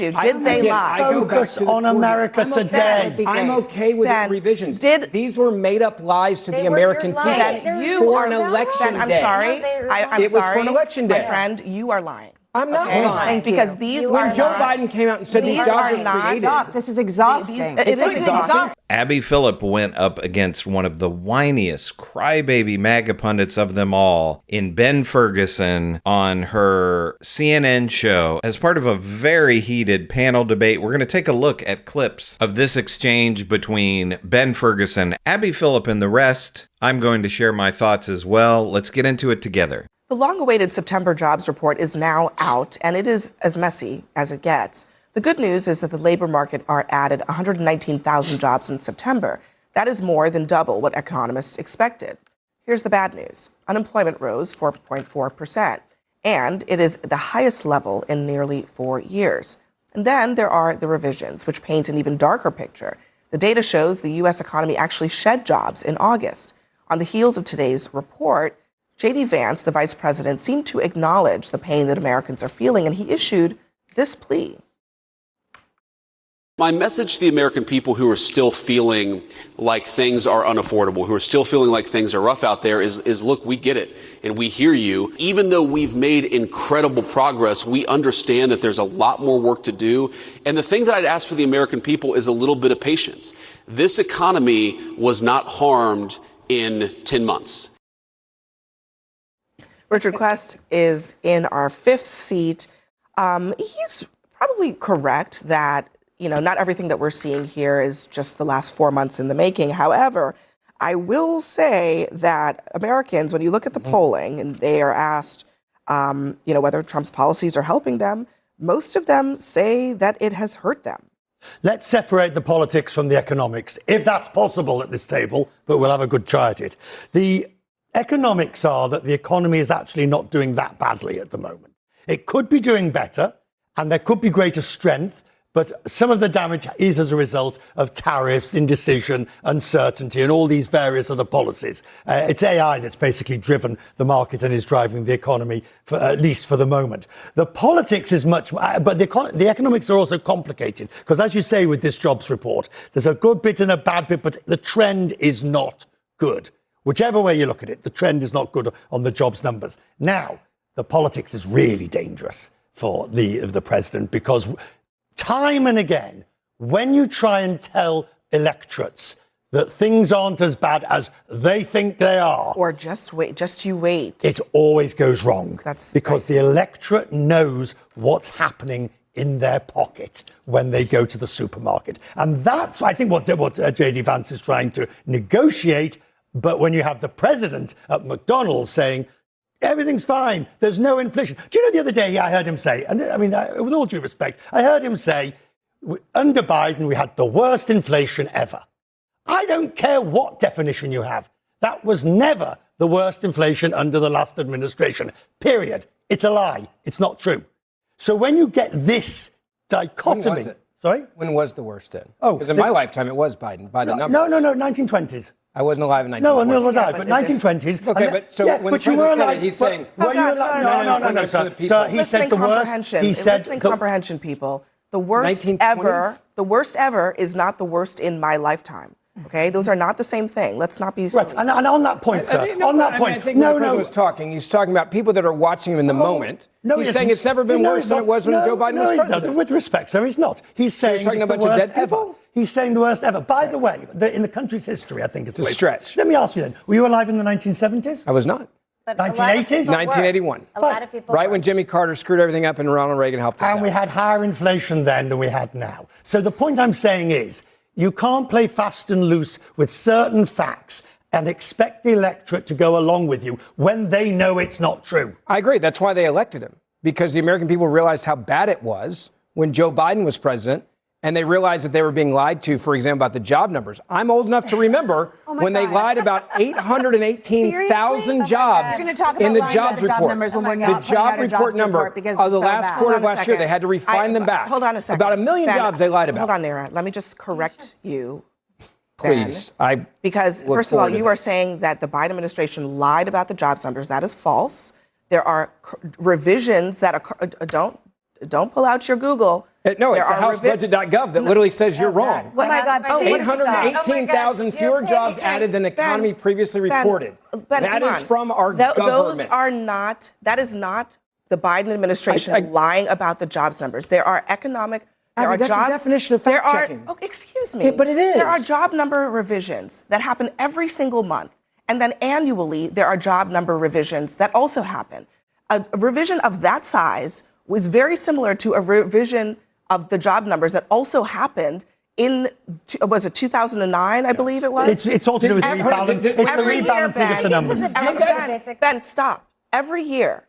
you, did they lie? Focus on America today. I'm okay with the revisions. These were made-up lies to the American people for an election day. I'm sorry. It was for an election day. My friend, you are lying. I'm not lying. Because these are when Joe Biden came out and said these jobs are created. This is exhausting. It is exhausting. Abby Phillip went up against one of the whiniest crybaby MAGA pundits of them all in Ben Ferguson on her CNN show as part of a very heated panel debate. We're going to take a look at clips of this exchange between Ben Ferguson, Abby Phillip, and the rest. I'm going to share my thoughts as well. Let's get into it together. The long-awaited September jobs report is now out, and it is as messy as it gets. The good news is that the labor market added 119,000 jobs in September. That is more than double what economists expected. Here's the bad news. Unemployment rose 4.4%, and it is the highest level in nearly 4 years. And then there are the revisions, which paint an even darker picture. The data shows the U.S. economy actually shed jobs in August. On the heels of today's report, J.D. Vance, the vice president, seemed to acknowledge the pain that Americans are feeling, and he issued this plea. My message to the American people who are still feeling like things are unaffordable, who are still feeling like things are rough out there is look, we get it and we hear you. Even though we've made incredible progress, we understand that there's a lot more work to do. And the thing that I'd ask for the American people is a little bit of patience. This economy was not harmed in 10 months. Richard Quest is in our fifth seat. He's probably correct that, not everything that we're seeing here is just the last 4 months in the making. However, I will say that Americans, when you look at the polling and they are asked, whether Trump's policies are helping them, most of them say that it has hurt them. Let's separate the politics from the economics, if that's possible at this table, but we'll have a good try at it. The economics are that the economy is actually not doing that badly at the moment. It could be doing better, and there could be greater strength, but some of the damage is as a result of tariffs, indecision, uncertainty, and all these various other policies. It's AI that's basically driven the market and is driving the economy, at least for the moment. The politics is much, but the economics are also complicated, because as you say with this jobs report, there's a good bit and a bad bit, but the trend is not good. Whichever way you look at it, the trend is not good on the jobs numbers. Now, the politics is really dangerous for the president, because time and again, when you try and tell electorates that things aren't as bad as they think they are, or just you wait, it always goes wrong. That's because the electorate knows what's happening in their pocket when they go to the supermarket. And that's, I think, what J.D. Vance is trying to negotiate. But when you have the president at McDonald's saying, everything's fine, there's no inflation. Do you know the other day I heard him say, and I mean, with all due respect, I heard him say, under Biden, we had the worst inflation ever. I don't care what definition you have. That was never the worst inflation under the last administration, period. It's a lie. It's not true. So when you get this dichotomy... When was it? Sorry? When was the worst then? Oh, because in my lifetime it was Biden, by the numbers. No, 1920s. I wasn't alive in 1920s. No, neither was I, but 1920s. Okay, but so when the president said it, he's saying... Were you alive? No, sir. Sir, he said the worst... He said... Listening comprehension, people. The worst ever is not the worst in my lifetime. Okay? Those are not the same thing. Let's not be silly. Right. And on that point, sir, I think when the president was talking, he's talking about people that are watching him in the moment. He's saying it's never been worse than it was when Joe Biden was president. With respect, sir, he's not. He's saying talking about your dead people? He's saying the worst ever. By the way, in the country's history, I think it's a stretch. Let me ask you then, were you alive in the 1970s? I was not. 1980s? 1981. A lot of people right when Jimmy Carter screwed everything up and Ronald Reagan helped us out. And we had higher inflation then than we had now. So the point I'm saying is, you can't play fast and loose with certain facts and expect the electorate to go along with you when they know it's not true. I agree. That's why they elected him, because the American people realized how bad it was when Joe Biden was president, and they realized that they were being lied to, for example, about the job numbers. I'm old enough to remember when they lied about 818,000 jobs in the jobs report. The job report number of the last quarter of last year, they had to refine them back. Hold on a second. About 1 million jobs they lied about. Hold on there. Let me just correct you. Please. Because, first of all, you are saying that the Biden administration lied about the jobs numbers. That is false. There are revisions that don't don't pull out your Google. No, There it's the are housebudget.gov that literally says you're wrong. Oh my God. 818,000 fewer jobs added than the economy previously reported. That is from our government. That is not the Biden administration lying about the jobs numbers. There are economic, there Abby, are that's the jobs. definition of fact-checking. Oh, excuse me. Yeah, but it is. There are job number revisions that happen every single month. And then annually, there are job number revisions that also happen. A revision of that size was very similar to a revision of the job numbers that also happened in, was it 2009, I believe it was? It's all to do with rebalancing of the numbers. Ben, stop. Every year,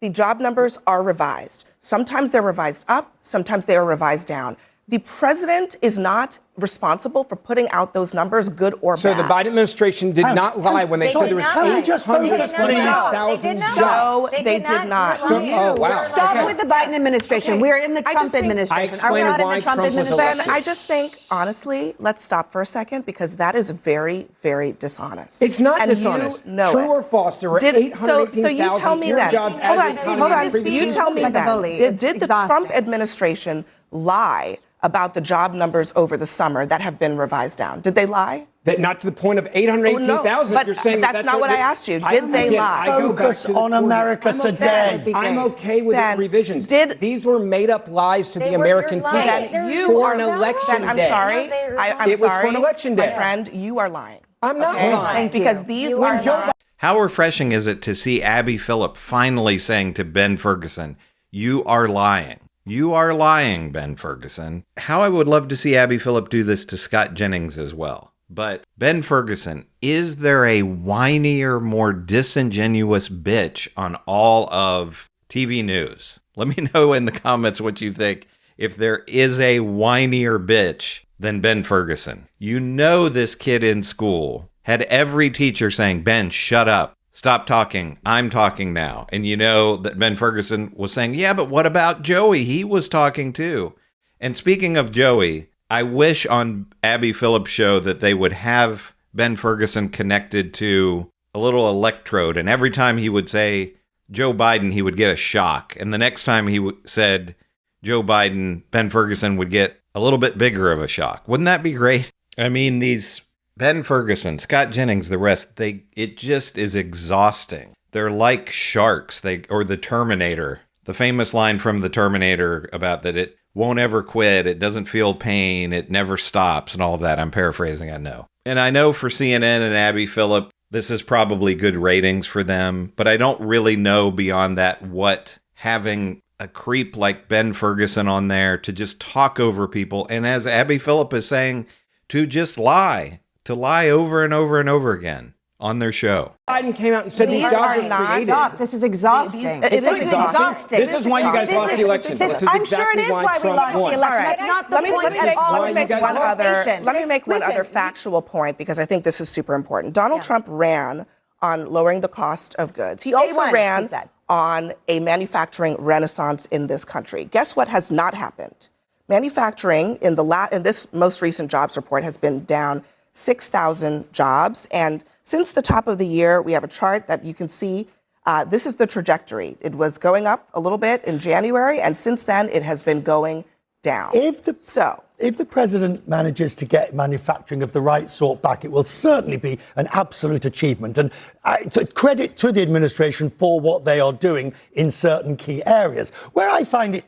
the job numbers are revised. Sometimes they're revised up, sometimes they are revised down. The president is not responsible for putting out those numbers, good or bad. So the Biden administration did not lie when they said there was 820,000 jobs. No, they did not. Oh, wow. Stop with the Biden administration. We're in the Trump administration. I explained Are we not why in the Trump Trump was administration? Ben, I just think, honestly, let's stop for a second because that is very, very dishonest. It's not And dishonest. You know True it. or false, there were So you 818,000 tell me fewer then. jobs Hold added on, to the hold economy on. previously You tell me like a bully. then. It's Did the exhausting. Trump administration lie about the job numbers over the summer that have been revised down? Did they lie? That not to the point of 818,000. But You're saying that's not what I asked you. Did they lie? Focus on America today. I'm okay with Ben, the revisions. These were made up lies to the were- American you're people lying. for an election Ben, I'm day. sorry. No, they're I'm It was sorry. for an election day. My friend, you are lying. I'm not Okay? lying. Thank you. Because these You are are not. How refreshing is it to see Abby Phillip finally saying to Ben Ferguson, "You are lying. You are lying, Ben Ferguson." How I would love to see Abby Phillip do this to Scott Jennings as well. But Ben Ferguson, is there a whinier, more disingenuous bitch on all of TV news? Let me know in the comments what you think. If there is a whinier bitch than Ben Ferguson. You know this kid in school had every teacher saying, "Ben, shut up. Stop talking. I'm talking now." And you know that Ben Ferguson was saying, "Yeah, but what about Joey? He was talking too." And speaking of Joey, I wish on Abby Phillip's show that they would have Ben Ferguson connected to a little electrode. And every time he would say Joe Biden, he would get a shock. And the next time he said Joe Biden, Ben Ferguson would get a little bit bigger of a shock. Wouldn't that be great? I mean, these Ben Ferguson, Scott Jennings, the rest, it just is exhausting. They're like sharks, or the Terminator. The famous line from the Terminator about that it won't ever quit, it doesn't feel pain, it never stops, and all of that. I'm paraphrasing, I know. And I know for CNN and Abby Phillip, this is probably good ratings for them, but I don't really know beyond that what having a creep like Ben Ferguson on there to just talk over people, and as Abby Phillip is saying, to just lie over and over and over again on their show. Biden came out and said these jobs are created. Stop. This is exhausting. It is exhausting. This is why you guys lost the election. This is I'm sure it exactly is why why we Trump lost the won. election. That's not the Let me point at all. make one other Listen. factual point because I think this is super important. Donald Trump ran on lowering the cost of goods. He also one, ran he said. on a manufacturing renaissance in this country. Guess what has not happened? Manufacturing in this most recent jobs report has been down 6,000 jobs. And since the top of the year, we have a chart that you can see. This is the trajectory. It was going up a little bit in January, and since then, it has been going down. If the president manages to get manufacturing of the right sort back, it will certainly be an absolute achievement. And credit to the administration for what they are doing in certain key areas. Where I find it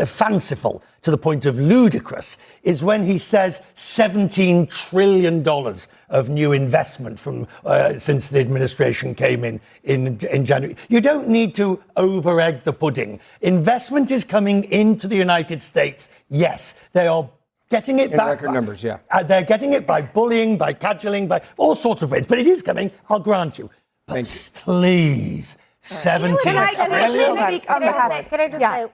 fanciful to the point of ludicrous is when he says $17 trillion of new investment from since the administration came in January. You don't need to over-egg the pudding. Investment is coming into the United States. Yes, they are getting it in back. Record numbers, yeah. They're getting it by bullying, by cajoling, by all sorts of ways. But it is coming, I'll grant you. But please, 17 Can I speak on behalf? Can I just say,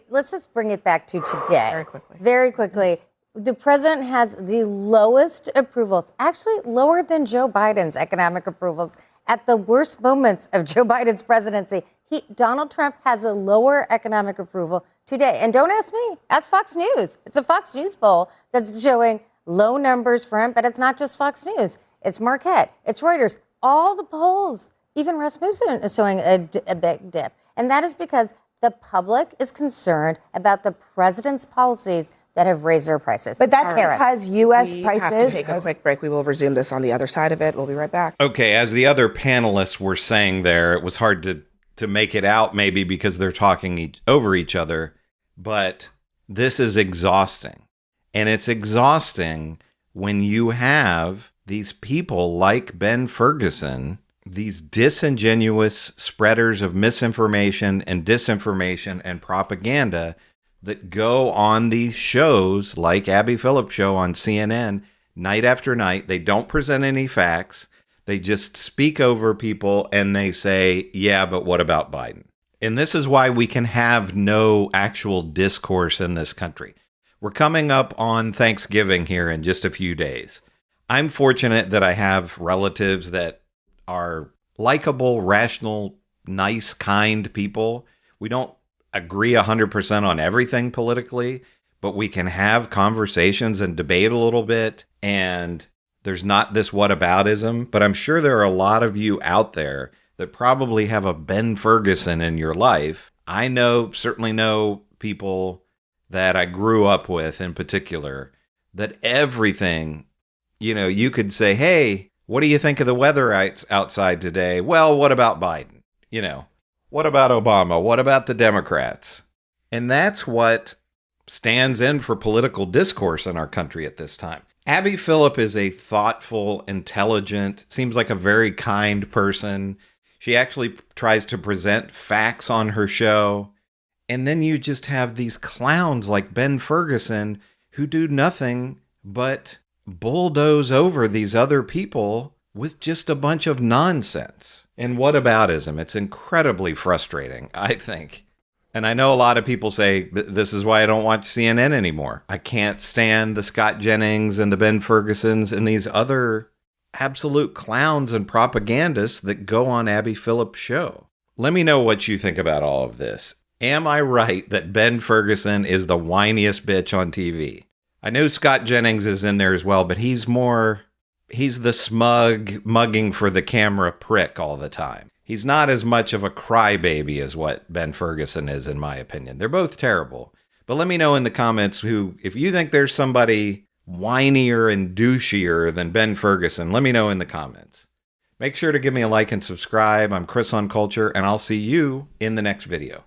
let's just bring it back to today. Very quickly. Very quickly. The president has the lowest approvals, actually lower than Joe Biden's economic approvals at the worst moments of Joe Biden's presidency. Donald Trump has a lower economic approval today. And don't ask me, ask Fox News. It's a Fox News poll that's showing low numbers for him, but it's not just Fox News. It's Marquette, it's Reuters, all the polls. Even Rasmussen is showing a big dip. And that is because The public is concerned about the president's policies that have raised their prices. But that's Tariffs. because U.S. We prices. have to take a quick break. We will resume this on the other side of it. We'll be right back. Okay, as the other panelists were saying there, it was hard to make it out maybe because they're talking over each other, but this is exhausting. And it's exhausting when you have these people like Ben Ferguson, these disingenuous spreaders of misinformation and disinformation and propaganda that go on these shows like Abby Phillip show on CNN night after night. They don't present any facts. They just speak over people and they say, yeah, but what about Biden? And this is why we can have no actual discourse in this country. We're coming up on Thanksgiving here in just a few days. I'm fortunate that I have relatives that are likable, rational, nice, kind people. We don't agree 100% on everything politically, but we can have conversations and debate a little bit. And there's not this whataboutism, but I'm sure there are a lot of you out there that probably have a Ben Ferguson in your life. I certainly know people that I grew up with in particular, that everything, you could say, hey, what do you think of the weather outside today? Well, what about Biden? What about Obama? What about the Democrats? And that's what stands in for political discourse in our country at this time. Abby Phillip is a thoughtful, intelligent, seems like a very kind person. She actually tries to present facts on her show. And then you just have these clowns like Ben Ferguson who do nothing but bulldoze over these other people with just a bunch of nonsense. And whataboutism, it's incredibly frustrating, I think. And I know a lot of people say, this is why I don't watch CNN anymore. I can't stand the Scott Jennings and the Ben Fergusons and these other absolute clowns and propagandists that go on Abby Phillip's show. Let me know what you think about all of this. Am I right that Ben Ferguson is the whiniest bitch on TV? I know Scott Jennings is in there as well, but he's the smug, mugging for the camera prick all the time. He's not as much of a crybaby as what Ben Ferguson is, in my opinion. They're both terrible. But let me know in the comments if you think there's somebody whinier and douchier than Ben Ferguson, let me know in the comments. Make sure to give me a like and subscribe. I'm Chris on Culture, and I'll see you in the next video.